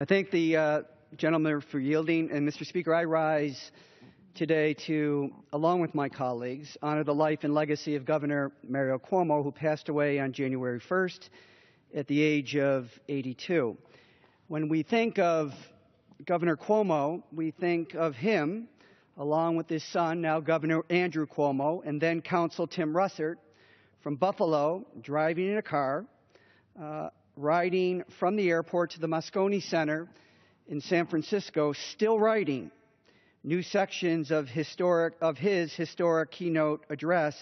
I thank the gentleman for yielding. And, Mr. Speaker, I rise today to, along with my colleagues, honor the life and legacy of Governor Mario Cuomo, who passed away on January 1st at the age of 82. When we think of Governor Cuomo, we think of him, along with his son, now Governor Andrew Cuomo, and then Counsel Tim Russert, from Buffalo, driving in a car, riding from the airport to the Moscone Center in San Francisco, still writing new sections of his historic keynote address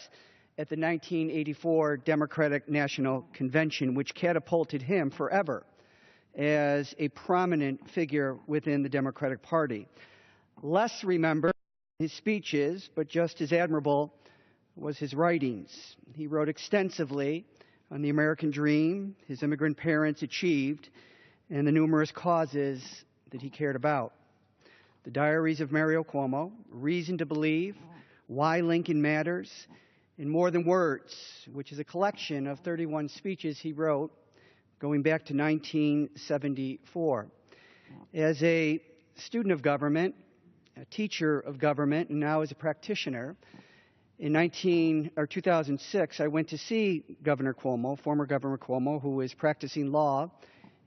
at the 1984 Democratic National Convention, which catapulted him forever as a prominent figure within the Democratic Party. Less remembered his speeches, but just as admirable was his writings. He wrote extensively on the American dream his immigrant parents achieved and the numerous causes that he cared about. The Diaries of Mario Cuomo, Reason to Believe, Why Lincoln Matters, and More Than Words, which is a collection of 31 speeches he wrote going back to 1974. As a student of government, a teacher of government, and now as a practitioner, in 2006, I went to see Governor Cuomo, former Governor Cuomo, who was practicing law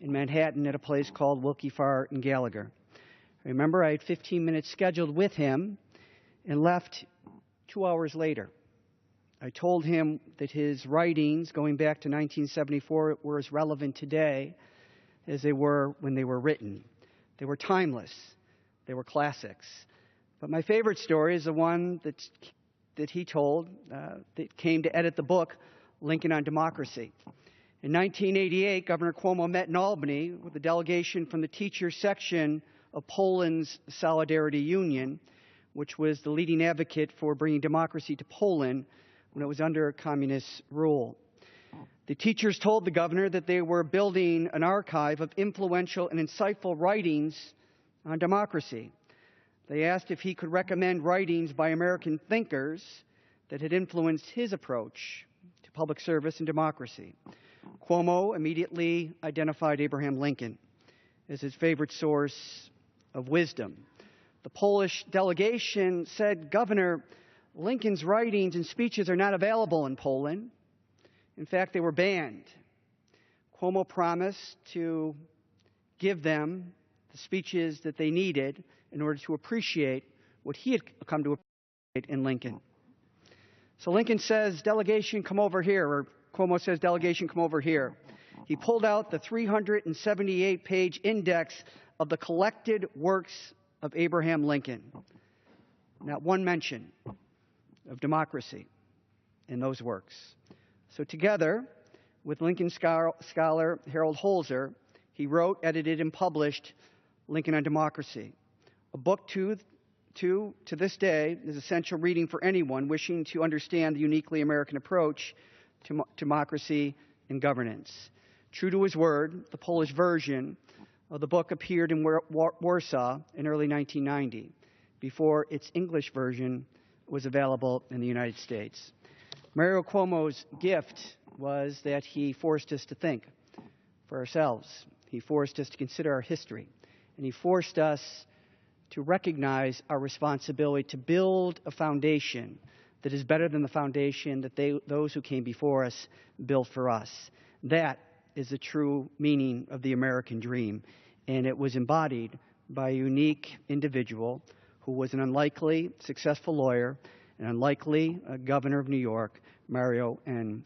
in Manhattan at a place called Wilkie Farr and Gallagher. I remember I had 15 minutes scheduled with him and left 2 hours later. I told him that his writings going back to 1974 were as relevant today as they were when they were written. They were timeless. They were classics. But my favorite story is the one that he told that came to edit the book, Lincoln on Democracy. In 1988, Governor Cuomo met in Albany with a delegation from the teacher section of Poland's Solidarity Union, which was the leading advocate for bringing democracy to Poland when it was under communist rule. The teachers told the governor that they were building an archive of influential and insightful writings on democracy. They asked if he could recommend writings by American thinkers that had influenced his approach to public service and democracy. Cuomo immediately identified Abraham Lincoln as his favorite source of wisdom. The Polish delegation said, "Governor, Lincoln's writings and speeches are not available in Poland. In fact, they were banned." Cuomo promised to give them the speeches that they needed in order to appreciate what he had come to appreciate in Lincoln. So Lincoln says, "Delegation, come over here," or Cuomo says, "Delegation, come over here." He pulled out the 378-page index of the collected works of Abraham Lincoln. Not one mention of democracy in those works. So together with Lincoln scholar Harold Holzer, he wrote, edited, and published Lincoln on Democracy, a book to this day is essential reading for anyone wishing to understand the uniquely American approach to democracy and governance. True to his word, the Polish version of the book appeared in Warsaw in early 1990, before its English version was available in the United States. Mario Cuomo's gift was that he forced us to think for ourselves. He forced us to consider our history. And he forced us to recognize our responsibility to build a foundation that is better than the foundation that those who came before us built for us. That is the true meaning of the American dream. And it was embodied by a unique individual who was an unlikely successful lawyer, an unlikely governor of New York, Mario N.